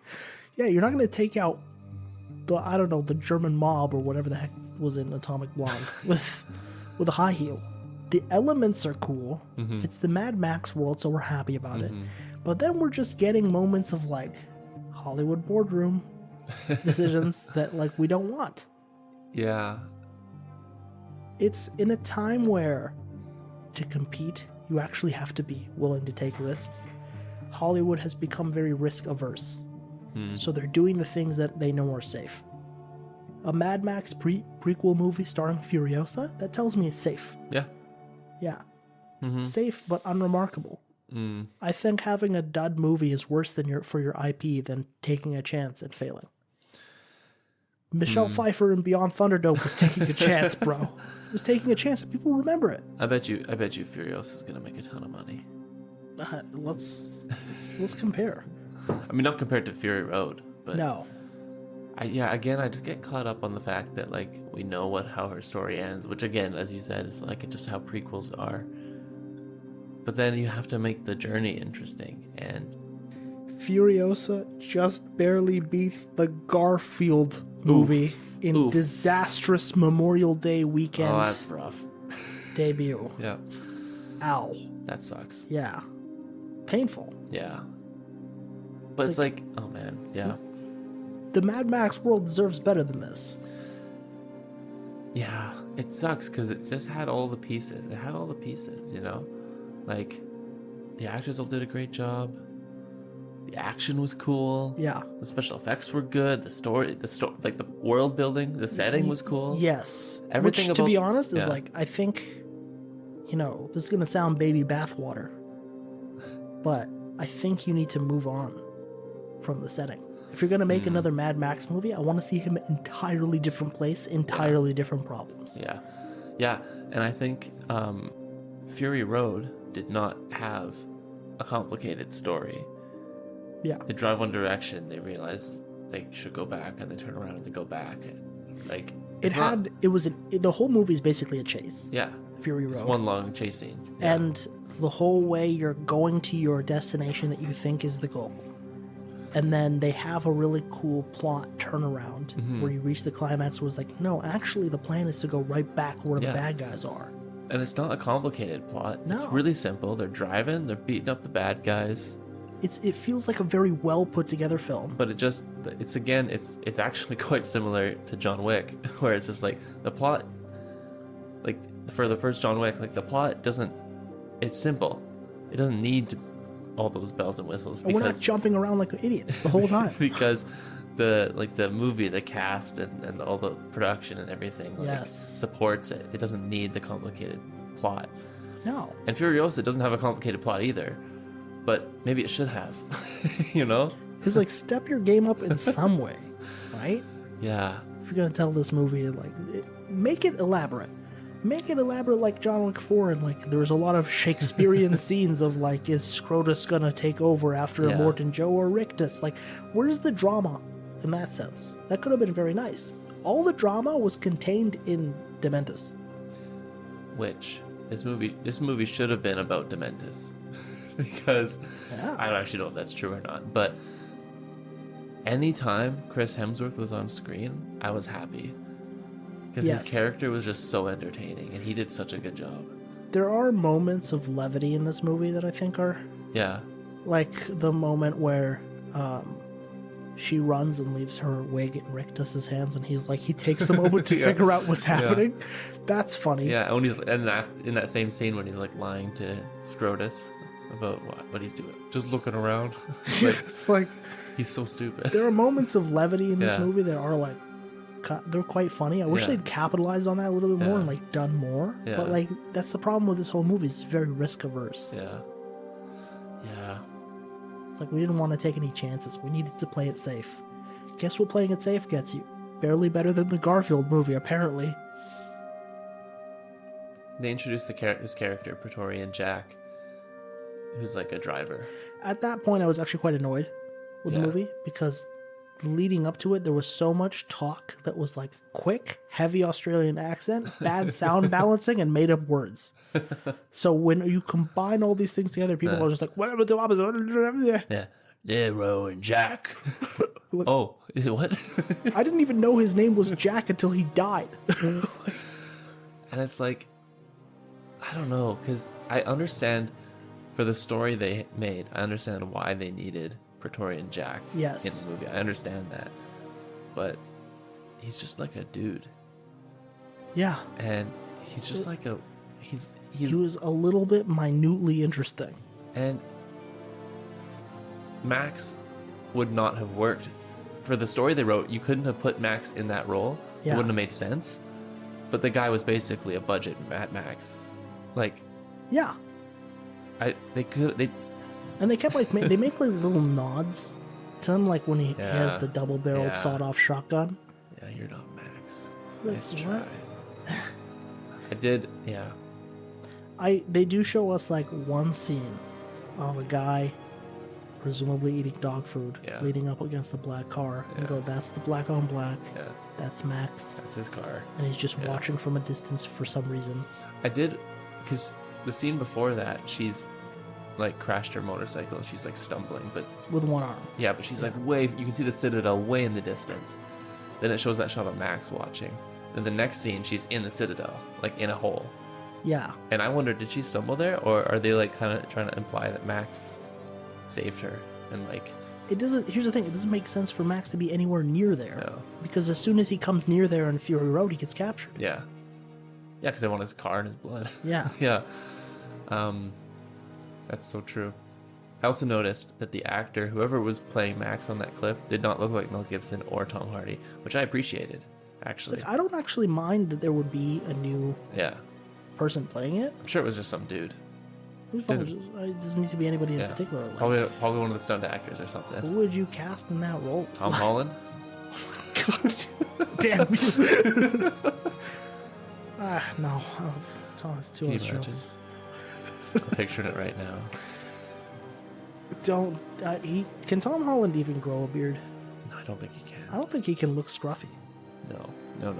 you're not going to take out the, I don't know, the German mob or whatever the heck was in Atomic Blonde with a high heel. The elements are cool. It's the Mad Max world, so we're happy about it. But then we're just getting moments of like Hollywood boardroom decisions that like we don't want. Yeah. It's in a time where to compete, you actually have to be willing to take risks. Hollywood has become very risk averse. So they're doing the things that they know are safe. A Mad Max prequel movie starring Furiosa, that tells me it's safe. Yeah. Yeah. Safe but unremarkable. I think having a dud movie is worse than for your IP than taking a chance and failing. Michelle Pfeiffer in Beyond Thunderdome was taking a chance, bro. Was taking a chance and people remember it. I bet you Furiosa is gonna make a ton of money. Let's compare. I mean, not compared to Fury Road, but No. I just get caught up on the fact that like we know how her story ends, which again, as you said, is like just how prequels are. But then you have to make the journey interesting, and Furiosa just barely beats the Garfield movie in disastrous Memorial Day weekend. Oh, that's rough. Debut. Yeah. Ow. That sucks. Yeah. Painful. Yeah. But it's like, oh man, yeah. The Mad Max world deserves better than this. Yeah, it sucks because it just had all the pieces. It had all the pieces, you know? Like, the actors all did a great job. The action was cool. Yeah. The special effects were good. The story, like the world building, the setting was cool. Yes. Everything Which, to about- be honest, is yeah. like, I think, this is going to sound baby bathwater, but I think you need to move on from the setting. If you're going to make another Mad Max movie, I want to see him in an entirely different place, entirely different problems. Yeah. Yeah. And I think Fury Road did not have a complicated story. Yeah. They drive one direction, they realize they should go back, and they turn around and they go back. And, like, the whole movie is basically a chase. Yeah. Fury Road. It's one long chase scene. Yeah. And the whole way you're going to your destination that you think is the goal. And then they have a really cool plot turnaround where you reach the climax where it's like, no, actually the plan is to go right back where the bad guys are. And it's not a complicated plot. No. It's really simple. They're driving, they're beating up the bad guys. It feels like a very well put together film. But it's actually quite similar to John Wick, where it's just like the plot, like for the first John Wick, like the plot it's simple. It doesn't need to all those bells and whistles because we're not jumping around like idiots the whole time. because the movie, the cast and all the production and everything supports it. It doesn't need the complicated plot. No. And Furiosa doesn't have a complicated plot either. But maybe it should have, you know? It's like, step your game up in some way, right? Yeah. If you're going to tell this movie, like, make it elaborate. Make it elaborate like John Wick 4, and like there was a lot of Shakespearean scenes of like, is Scrotus gonna take over after Immortan Joe or Rictus? Like, where's the drama in that sense? That could have been very nice. All the drama was contained in Dementus. Which this movie should have been about Dementus. Because I don't actually know if that's true or not, but anytime Chris Hemsworth was on screen, I was happy. Because his character was just so entertaining, and he did such a good job. There are moments of levity in this movie that I think are... Yeah. Like the moment where she runs and leaves her wig in Rictus's hands, and he's like, he takes a moment to figure out what's happening. Yeah. That's funny. Yeah, and in that same scene when he's like lying to Scrotus about what he's doing, just looking around. It's like he's so stupid. There are moments of levity in this movie that are like, they're quite funny. I wish they'd capitalized on that a little bit more and like done more. Yeah. But like that's the problem with this whole movie. It's very risk averse. Yeah. It's like we didn't want to take any chances. We needed to play it safe. Guess what playing it safe gets you? Barely better than the Garfield movie, apparently. They introduced his character, Praetorian Jack, who's like a driver. At that point, I was actually quite annoyed with the movie because leading up to it, there was so much talk that was like quick, heavy Australian accent, bad sound balancing, and made up words. So when you combine all these things together, people are just like, whatever the opposite. Yeah. Nero and Jack. Like, oh, what? I didn't even know his name was Jack until he died. And it's like, I don't know, because I understand for the story they made, I understand why they needed Praetorian Jack in the movie. I understand that. But he's just like a dude. Yeah. And he's just like a... He was a little bit minutely interesting. And Max would not have worked. For the story they wrote, you couldn't have put Max in that role. It wouldn't have made sense. But the guy was basically a budget Mad Max. Like... Yeah. And they kept like they make like little nods to him, like when he has the double-barreled sawed-off shotgun. Yeah, you're not Max. Nice try. I did, They do show us like one scene of a guy presumably eating dog food leading up against the black car and go, that's the black on black. Yeah. That's Max. That's his car. And he's just watching from a distance for some reason. I did, because the scene before that, she's like crashed her motorcycle. She's like stumbling, but with one arm. Yeah, but she's like way. You can see the Citadel way in the distance. Then it shows that shot of Max watching. Then the next scene, she's in the Citadel, like in a hole. Yeah. And I wonder, did she stumble there, or are they like kind of trying to imply that Max saved her and like? It doesn't. Here's the thing: it doesn't make sense for Max to be anywhere near there. No. Because as soon as he comes near there on Fury Road, he gets captured. Yeah. Yeah, because they want his car and his blood. Yeah. Yeah. That's so true. I also noticed that the actor, whoever was playing Max on that cliff, did not look like Mel Gibson or Tom Hardy, which I appreciated, actually. Like, I don't actually mind that there would be a new person playing it. I'm sure it was just some dude. It doesn't need to be anybody in particular. Like, probably one of the stunt actors or something. Who would you cast in that role? Tom Holland? Damn you. No. It's too much. I'm picturing it right now. Can Tom Holland even grow a beard? No, I don't think he can. I don't think he can look scruffy. No. I don't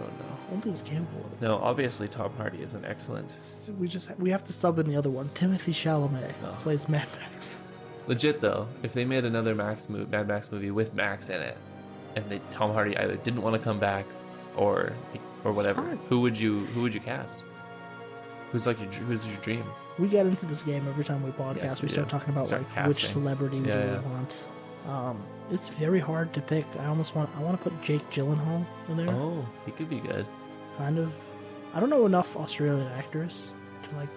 think he's capable of it. No, obviously Tom Hardy is an excellent. We have to sub in the other one. Timothy Chalamet plays Mad Max. Legit though, if they made another Mad Max movie with Max in it, and Tom Hardy either didn't want to come back or whatever, who would you cast? Who's your dream? We get into this game every time we podcast. Yes, we start talking about which celebrity we want. It's very hard to pick. I want to put Jake Gyllenhaal in there. Oh, he could be good. Kind of. I don't know enough Australian actors to like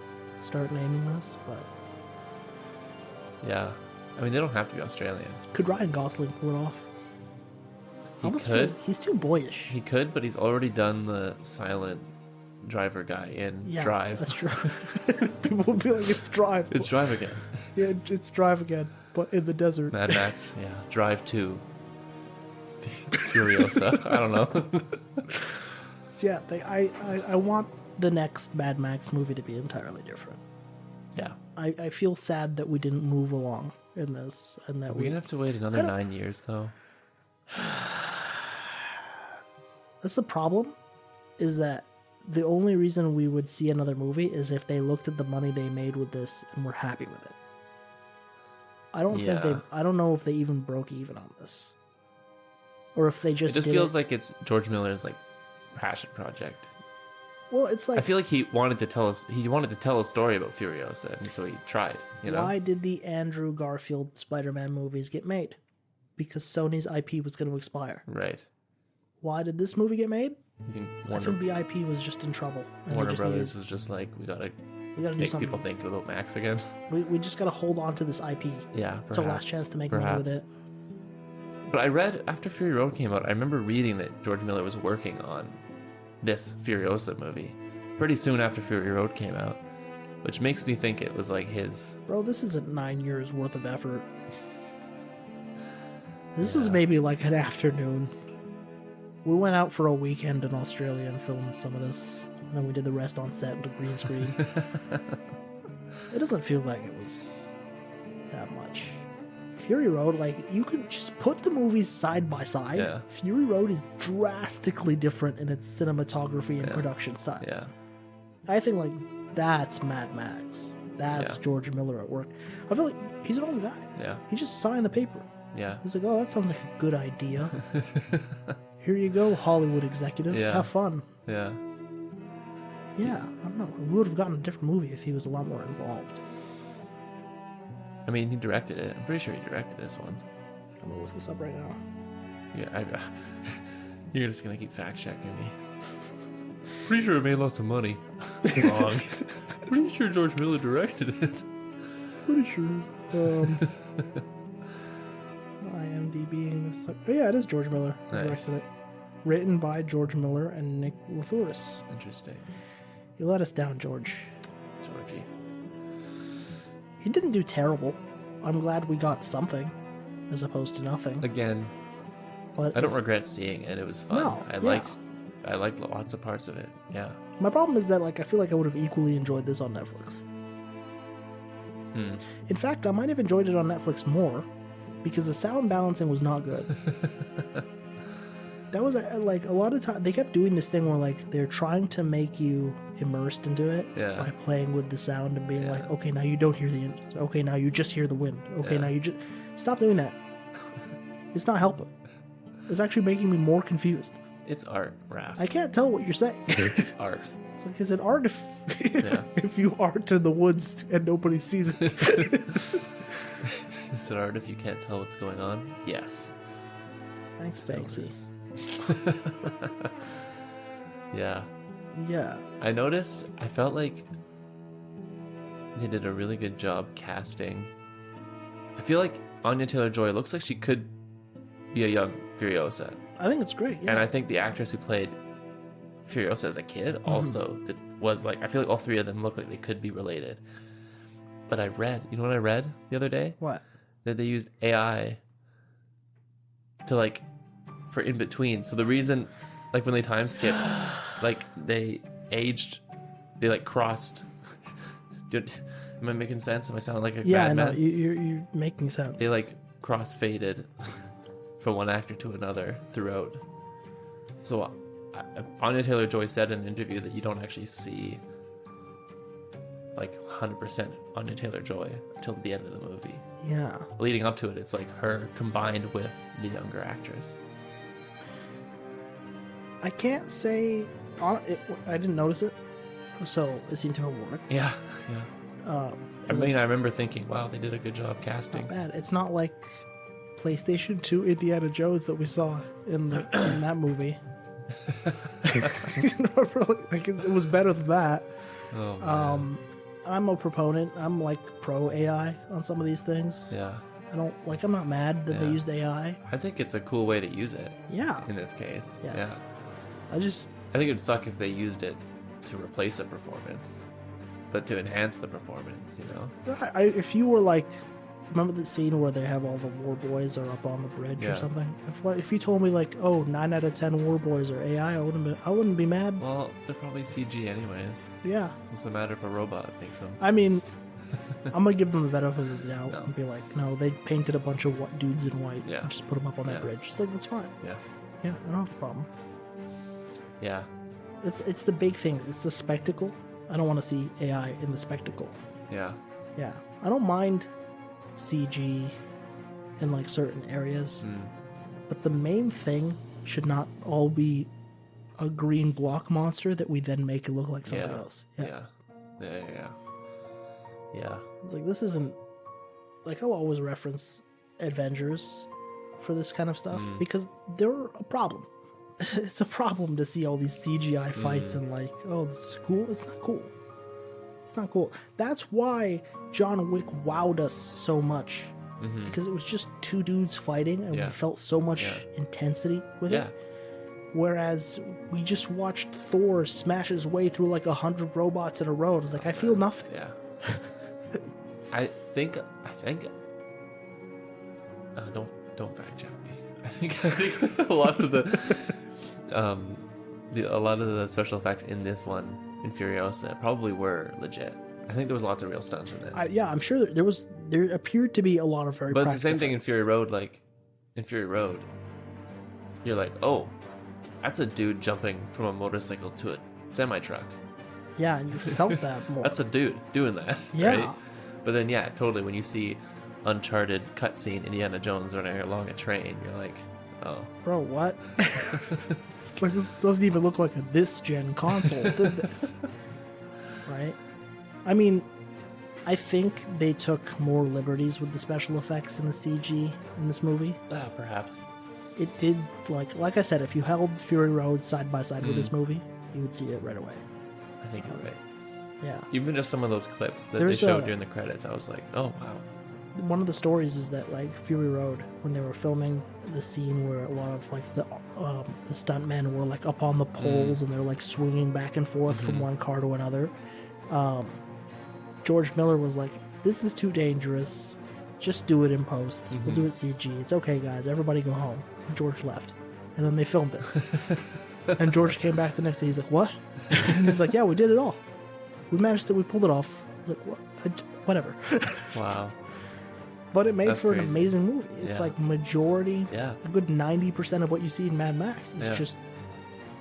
start naming this, but yeah, I mean they don't have to be Australian. Could Ryan Gosling pull it off? He could. He's too boyish. He could, but he's already done the silent driver guy in Drive. That's true. People would be like, it's Drive. It's Drive again. Yeah, it's Drive again, but in the desert. Mad Max, Drive 2. Furiosa. I don't know. Yeah, I want the next Mad Max movie to be entirely different. Yeah. I feel sad that we didn't move along in this, and that We're going to have to wait another 9 years, though. That's the problem, is that the only reason we would see another movie is if they looked at the money they made with this and were happy with it. I don't know if they even broke even on this, or if they just. It just feels like it's George Miller's like passion project. Well, it's like, I feel like he wanted to tell a story about Furiosa, and so he tried. You know, why did the Andrew Garfield Spider-Man movies get made? Because Sony's IP was going to expire. Right. Why did this movie get made? I think the IP was just in trouble. And Warner Brothers was just like, we gotta make people think about Max again. We just gotta hold on to this IP. Yeah, it's our last chance to make money with it. But I read, after Fury Road came out, I remember reading that George Miller was working on this Furiosa movie pretty soon after Fury Road came out, which makes me think it was like his... Bro, this isn't 9 years worth of effort. This was maybe like an afternoon. We went out for a weekend in Australia and filmed some of this, and then we did the rest on set with a green screen. It doesn't feel like it was that much. Fury Road, like, you could just put the movies side by side. Yeah. Fury Road is drastically different in its cinematography and production style. Yeah. I think, like, that's Mad Max. That's George Miller at work. I feel like he's an old guy. Yeah. He just signed the paper. Yeah. He's like, oh, that sounds like a good idea. Here you go, Hollywood executives. Have fun. Yeah. Yeah, I don't know. We would have gotten a different movie if he was a lot more involved. I mean, he directed it. I'm pretty sure he directed this one. I'm gonna look this up right now. Yeah, you're just gonna keep fact checking me. Pretty sure it made lots of money. Wrong. Pretty sure George Miller directed it. Pretty sure. IMDb. Oh, yeah, it is George Miller who directed it. Written by George Miller and Nick Lathuris. Interesting. You let us down, Georgie. He didn't do terrible. I'm glad we got something, as opposed to nothing. Again, but I don't regret seeing it. It was fun. No, I liked lots of parts of it. Yeah. My problem is that, like, I feel like I would have equally enjoyed this on Netflix. In fact, I might have enjoyed it on Netflix more, because the sound balancing was not good. That was like a lot of time they kept doing this thing where, like, they're trying to make you immersed into it by playing with the sound and being like, okay, now you don't hear the engines. Okay, now you just hear the wind. Okay, now you just stop doing that. It's not helping. It's actually making me more confused. It's art, Raph. I can't tell what you're saying. It's art. It's like, is it art if you art in the woods and nobody sees it? Is it art if you can't tell what's going on? Yes. Thanks, Banksy. Yeah. Yeah. I noticed, I felt like they did a really good job casting. I feel like Anya Taylor-Joy looks like she could be a young Furiosa. I think it's great, yeah. And I think the actress who played Furiosa as a kid also was like, I feel like all three of them look like they could be related. But I read, you know what I read the other day? What? That they used AI to, like, for in between. So the reason, like, when they time skip, like, they aged, they, like, crossed. Am I making sense? Am I sounding like a bad man? No, you're making sense. They, like, cross-faded from one actor to another throughout. So Anya Taylor-Joy said in an interview that you don't actually see, like, 100% Anya Taylor-Joy until the end of the movie. Yeah. Leading up to it, it's like her combined with the younger actress. I can't say... I didn't notice it, so it seemed to have worked. Yeah. I remember thinking, wow, they did a good job casting. Not bad. It's not like PlayStation 2 Indiana Jones that we saw in that movie. Like, it was better than that. Oh, man. I'm a proponent. I'm like pro AI on some of these things. Yeah. I'm not mad that they used AI. I think it's a cool way to use it. Yeah. In this case. Yes. Yeah. I think it would suck if they used it to replace a performance, but to enhance the performance, you know? If you were like remember the scene where they have all the war boys are up on the bridge or Yeah. something? If you told me like, oh, 9 out of 10 war boys are AI, I wouldn't be mad. Well, they're probably CG anyways. Yeah. What's the matter if a robot makes them? I mean, I'm gonna give them the benefit of the doubt No. and be like, no, they painted a bunch of dudes in white Yeah. and just put them up on that Yeah. bridge. It's like, that's fine. Yeah. Yeah, I don't have a problem. Yeah. It's the big thing. It's the spectacle. I don't want to see AI in the spectacle. Yeah. Yeah, I don't mind CG in like certain areas, but the main thing should not all be a green block monster that we then make it look like something else. Yeah. Yeah. It's like, this isn't like, I'll always reference Avengers for this kind of stuff because they're a problem. It's a problem to see all these CGI fights and like, oh, this is cool. It's not cool. It's not cool. That's why John Wick wowed us so much because it was just two dudes fighting and we felt so much intensity with it. Whereas we just watched Thor smash his way through like 100 robots in a row. It's like, I feel nothing. Yeah. I think don't fact check me. I think a lot of the special effects in this one in Furiosa probably were legit. I think there was lots of real stunts in this. Yeah, I'm sure there appeared to be a lot of very. But it's the same practical thing in effects. Fury Road. Like in Fury Road, you're like, oh, that's a dude jumping from a motorcycle to a semi truck. Yeah, and you felt that more. That's a dude doing that. Yeah. Right? But then, yeah, totally. When you see Uncharted cutscene Indiana Jones running along a train, you're like, oh, Bro, what? It's like, this doesn't even look like a this gen console did this. Right? I mean, I think they took more liberties with the special effects and the CG in this movie. perhaps. It did, like I said, if you held Fury Road side by side with this movie, you would see it right away. I think you're right. Yeah. Even just some of those clips that There's they showed during the credits, I was like, oh wow. One of the stories is that like Fury Road, when they were filming the scene where a lot of like the stuntmen were like up on the poles and they're like swinging back and forth from one car to another, George Miller was like, this is too dangerous, just do it in post, we'll do it CG, it's okay guys, everybody go home. And George left and then they filmed it. And George came back the next day, he's like, what? And he's like, yeah, we did it all, we pulled it off. He's like, what? Whatever. Wow. But it made That's for an crazy. amazing movie. It's Yeah. like majority, Yeah. a good 90% of what you see in Mad Max is Yeah. just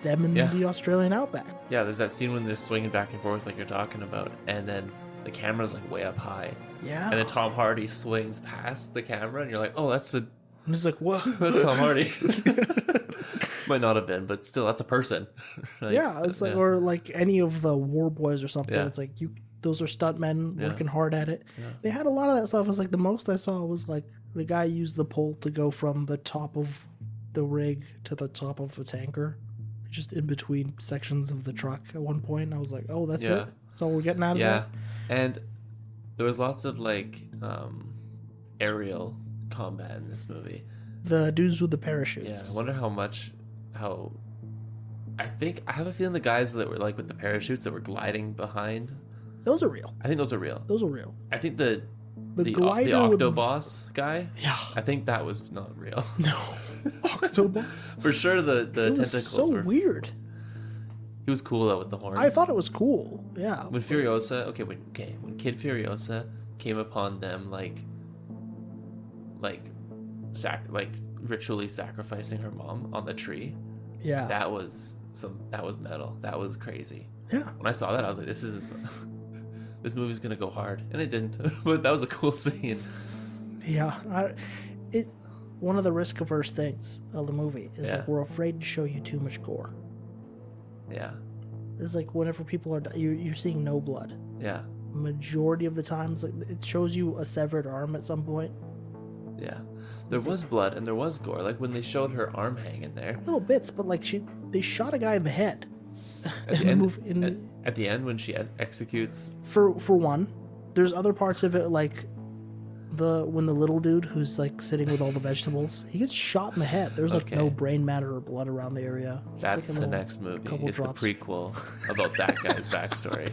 them in Yeah. the Australian outback. Yeah, there's that scene when they're swinging back and forth like you're talking about, and then the camera's like way up high, Yeah. and then Tom Hardy swings past the camera, and you're like, oh, that's I'm just like, what? Tom Hardy. Might not have been, but still, that's a person. Like, Yeah, it's like, or like any of the war boys or something. Yeah. It's like, those are stuntmen Yeah. working hard at it. Yeah. They had a lot of that stuff. It's like the most I saw was like the guy used the pole to go from the top of the rig to the top of the tanker, just in between sections of the truck at one point. And I was like, oh, that's Yeah. it? That's all we're getting out of Yeah, that? and there was lots of like aerial combat in this movie. The dudes with the Yeah, parachutes. I wonder how I have a feeling the guys that were like with the parachutes that were gliding behind, Those are real. I think those are real. Those are real. I think the glider with Octoboss guy, Yeah. I think that was not real. No. Octoboss. For sure the It was tentacles so were weird. He was cool though with the horns. I thought it was cool. Yeah. when Furiosa, when Kid Furiosa came upon them like ritually sacrificing her mom on the tree, Yeah. that was metal. That was crazy. Yeah. When I saw that, I was like, this movie's gonna go hard, and it didn't. But that was a cool scene. Yeah. One of the risk-averse things of the movie is Yeah. like we're afraid to show you too much gore. Yeah, It's like whenever people are you're seeing no blood. yeah, Majority of the times, like it shows you a severed arm at some point. yeah. There was blood and there was gore. Like when they showed her arm hanging there Little bits, but like they shot a guy in the head. at the In the end. movie- At the end when she executes. For one, there's other parts of it like when the little dude who's like sitting with all the vegetables, he gets shot in the head. There's like Okay. no brain matter or blood around the area. It's That's like a the little next movie. couple It's drops. the prequel about that guy's backstory.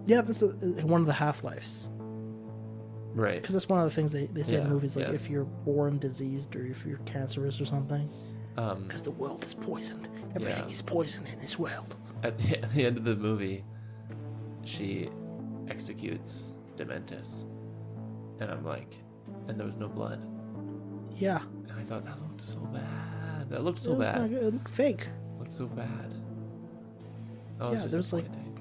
Yeah, this is one of the Half-Lives. Right. Because that's one of the things they say in movies, like yes. if you're born diseased or if you're cancerous or something. Um, Because the world is poisoned. Everything is poison in this world. at the end of the movie, she executes Dementis. And I'm like, and there was no blood. Yeah. And I thought that looked so bad. That looked so It was bad. not good. It looked fake. It looked so bad. Oh, Yeah, there's like disappointing.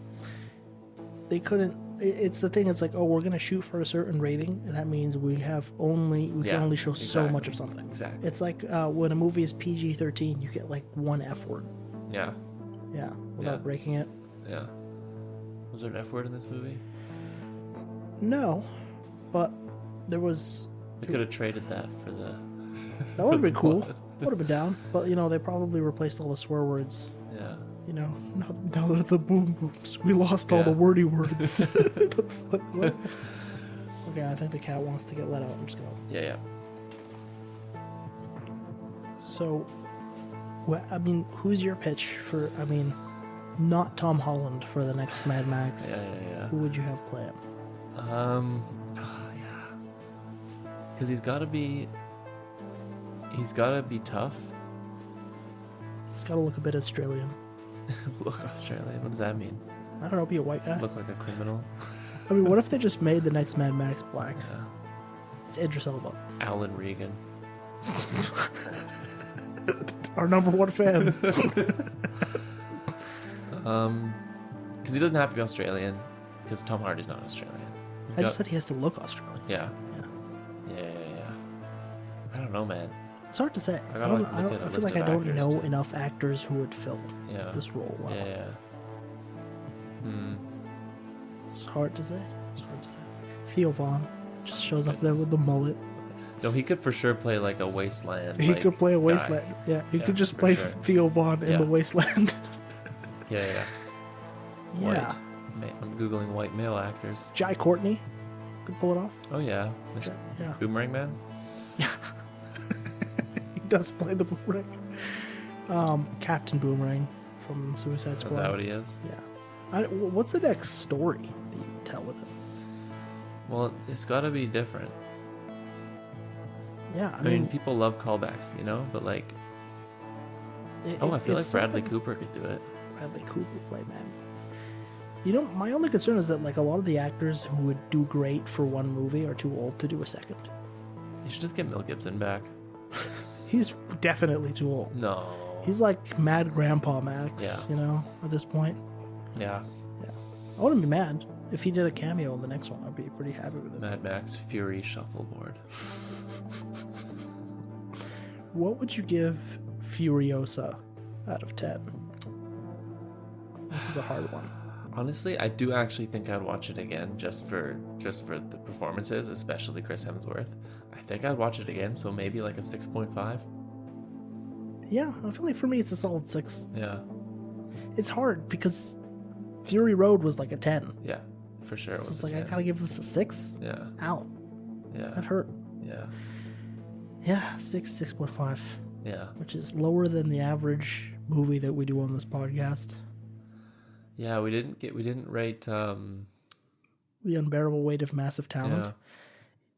they couldn't. It's the thing. It's like, oh, we're gonna shoot for a certain rating, and that means we can only show so much of something. Exactly. It's like when a movie is PG-13, you get like one F word. Yeah. Yeah, without breaking it. Yeah. Was there an F word in this movie? No, but there was. We could have traded that for the. That would have been cool. blood. Would have been down, but they probably replaced all the swear words. Yeah. Now that the boom booms, we lost all the wordy words. It's like, what? Okay, I think the cat wants to get let out. I'm just gonna. Yeah. So, who's your pitch for? Not Tom Holland for the next Mad Max. Yeah. Who would you have play him? Yeah. Because he's got to be tough. He's got to look a bit Australian. Look Australian. What does that mean? I don't know, be a white guy. Look like a criminal. What if they just made the next Mad Max black? Yeah. It's Idris Elba. Alan Regan. Our number one fan. Because he doesn't have to be Australian. Because Tom Hardy's not Australian. I just said he has to look Australian. Yeah. I don't know, man. It's hard to say. I feel like I don't know enough actors who would fill this role well. Yeah. It's hard to say. Theo Vaughn just shows up there with the mullet. No, he could for sure play like a wasteland. He could play a wasteland. Guy. Yeah, he could just play Theo Vaughn in the wasteland. Yeah. Yeah. I'm googling white male actors. Jai Courtney could pull it off. Oh yeah. Yeah. Boomerang Man. Yeah. He does play the boomerang. Captain Boomerang from Suicide Squad. Is that what he is? Yeah. What's the next story that you would tell with him? Well, it's got to be different. Yeah, I mean, people love callbacks, but like, I feel like Bradley Cooper could do it. Bradley Cooper play Mad. My only concern is that like a lot of the actors who would do great for one movie are too old to do a second. You should just get Mel Gibson back. He's definitely too old. No. He's like Mad Grandpa Max, at this point. Yeah. I wouldn't be mad if he did a cameo in the next one. I'd be pretty happy with it. Mad Max Fury Shuffleboard. What would you give Furiosa out of 10? This is a hard one. Honestly, I do actually think I'd watch it again just for the performances, especially Chris Hemsworth. I think I'd watch it again, so maybe like a 6.5. Yeah, I feel like for me it's a solid 6. Yeah. It's hard because Fury Road was like a 10. Yeah, for sure. So it's like 10. I gotta give this a 6? Yeah. Ow. Yeah. That hurt. Yeah. Yeah, 6.5. Yeah. Which is lower than the average movie that we do on this podcast. Yeah, we didn't rate The Unbearable Weight of Massive Talent. Yeah.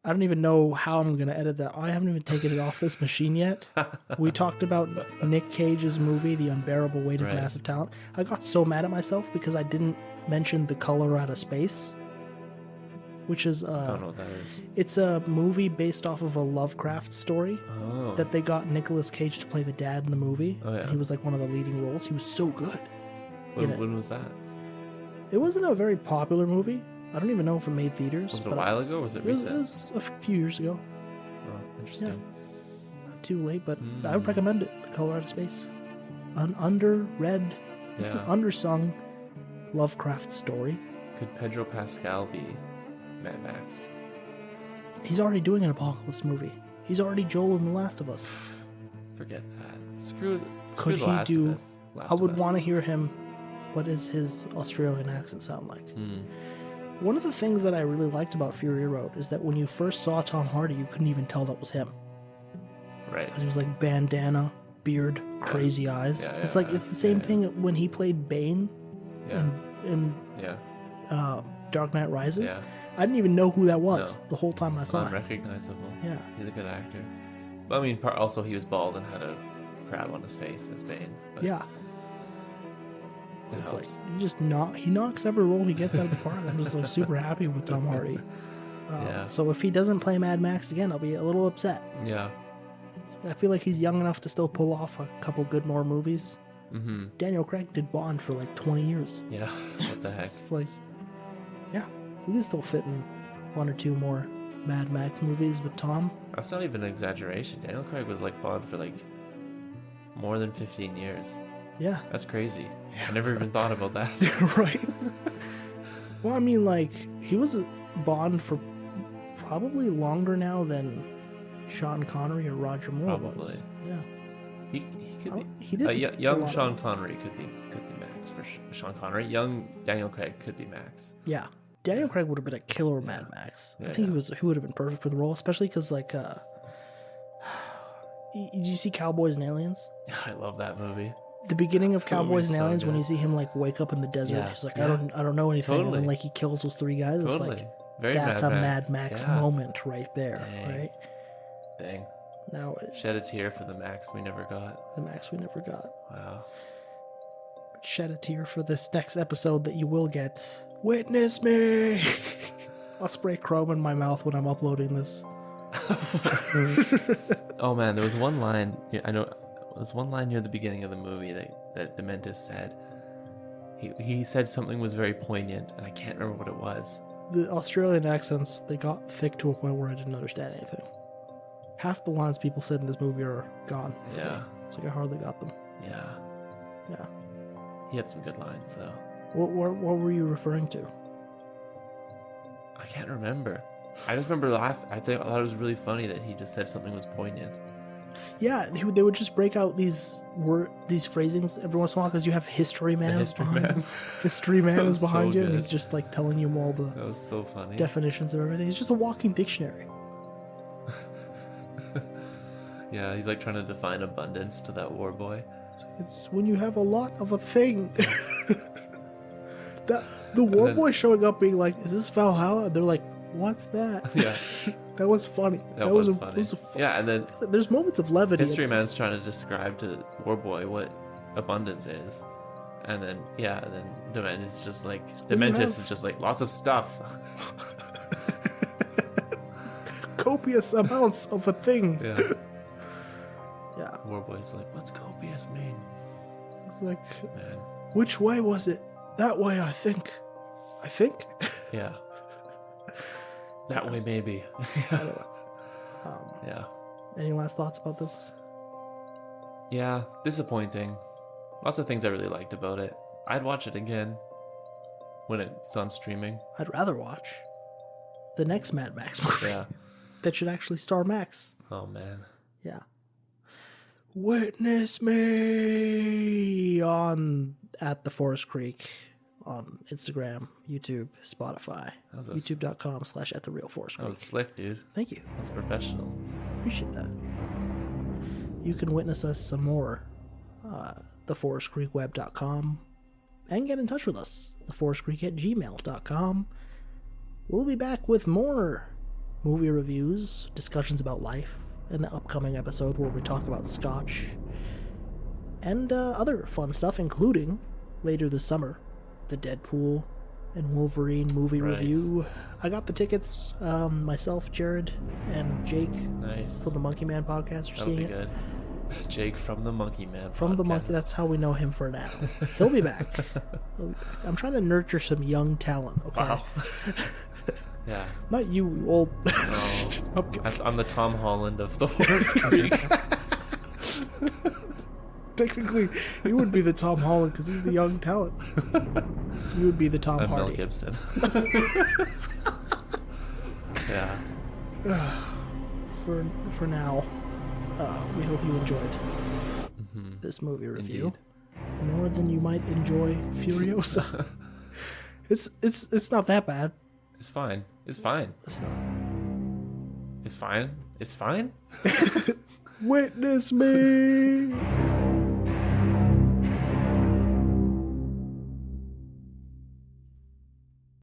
I don't even know how I'm going to edit that. I haven't even taken it off this machine yet. We talked about Nick Cage's movie, The Unbearable Weight of Massive Talent. I got so mad at myself because I didn't mention The Color Out of Space, which is... I don't know what that is. It's a movie based off of a Lovecraft story that they got Nicolas Cage to play the dad in the movie. Oh, yeah. And he was like one of the leading roles. He was so good. When was that? It wasn't a very popular movie. I don't even know if it made theaters. Was it a while ago or was it recent? It was a few years ago. Oh, interesting. Yeah. Not too late, but I would recommend it. The Color Out of Space. An underread, it's an undersung Lovecraft story. Could Pedro Pascal be Mad Max? He's already doing an apocalypse movie. He's already Joel in The Last of Us. Forget that. Screw Could The he Last do... of Us. I would want to hear him. What does his Australian accent sound like? One of the things that I really liked about Fury Road is that when you first saw Tom Hardy, you couldn't even tell that was him. Right. Because he was like bandana, beard, crazy eyes. Yeah, it's like it's the same thing when he played Bane in Dark Knight Rises. Yeah. I didn't even know who that was No. the whole time I saw it. Unrecognizable. Yeah. He's a good actor. But I mean, also he was bald and had a crab on his face as Bane. But Yeah. it It's like helps. he knocks every role he gets out of the park. I'm just like super happy with Tom Hardy. Yeah. So if he doesn't play Mad Max again, I'll be a little upset. Yeah. I feel like he's young enough to still pull off a couple good more movies. Mm-hmm. Daniel Craig did Bond for like 20 years. Yeah. What the heck? It's like, yeah, we can still fit in one or two more Mad Max movies with Tom. That's not even an exaggeration. Daniel Craig was like Bond for like more than 15 years. Yeah. That's crazy. I never even thought about that. Right. Well, I mean, like, he was a Bond for probably longer now than Sean Connery or Roger Moore was. Probably. Yeah. He could be. He did. a Young lot Sean of- Connery could be Max for Sean Connery. Young Daniel Craig could be Max. Yeah. Daniel Craig would have been a killer Mad Max. I Yeah, think yeah. he would have been perfect for the role, especially because, like, did you see Cowboys and Aliens? I love that movie. The beginning of Cowboys movie's and so Aliens, when good. you see him like wake up in the desert, Yeah, he's like, yeah. I don't know anything, and Totally. then like he kills those three guys. It's Totally. like Very that's a Mad Mad Max Yeah. moment right there, Dang. right? Dang. Now Shed a tear for the Max we never got. the Max we never got. Wow. Shed a tear for this next episode that you will get. Witness me. I'll spray chrome in my mouth when I'm uploading this. Oh man, there was one line. Yeah, I know. There was one line near the beginning of the movie that Dementis said. He said something was very poignant, and I can't remember what it was. The Australian accents, they got thick to a point where I didn't understand anything. Half the lines people said in this movie are gone. Yeah. It's like I hardly got them. Yeah. Yeah. He had some good lines though. What were you referring to? I can't remember. I just remember laughing. I thought it was really funny that he just said something was poignant. Yeah, they would just break out these phrasings every once in a while because you have History Man. History behind Man. you. History Man That is was so behind you, and good. he's just like telling you all the That was so funny. definitions of everything. He's just a walking dictionary. Yeah, he's like trying to define abundance to that war boy. It's when you have a lot of a thing. The war then- boy showing up being like, "Is this Valhalla?" And they're like, "What's that?" Yeah. That was funny. That was funny. It was a Yeah, and then there's moments of levity. in History this. Man's trying to describe to Warboy what abundance is. And then, yeah, and then Dementis is just like, when you Dementis have- is just like, lots of stuff. Copious amounts of a thing. Yeah. Yeah. Warboy's like, what's copious mean? It's like, Man. which way was it? That way, I think. I think? Yeah. That way, maybe. Anyway. Yeah. Any last thoughts about this? Yeah, disappointing. Lots of things I really liked about it. I'd watch it again when it's on streaming. I'd rather watch the next Mad Max movie Yeah. that should actually star Max. Oh, man. Yeah. Witness me at the Forest Creek on Instagram, YouTube, Spotify, That was youtube.com/@therealforest That was Creek. slick, dude. Thank you. That's professional. Appreciate that. You can witness us some more. theforestcreekweb.com and get in touch with us. theforestcreek@gmail.com. We'll be back with more movie reviews, discussions about life, an upcoming episode where we talk about Scotch, and other fun stuff, including later this summer, the Deadpool and Wolverine movie Right. review. I got the tickets. Myself, Jared, and Jake Nice. from the Monkey Man podcast are That'll seeing be it. good. Jake from the Monkey Man. From the podcast. Monkey, that's how we know him for now. He'll be back. I'm trying to nurture some young talent, okay? Wow. Yeah. Not you old. No. Okay. I'm the Tom Holland of the Forest Creek. Technically, you would be the Tom Holland because he's the young talent. You would be the Tom I'm Mel Hardy. Gibson. Yeah. For now, we hope you enjoyed this movie review Indeed. more than you might enjoy Furiosa. It's not that bad. It's fine. It's fine. It's not. It's fine. It's fine. Witness me.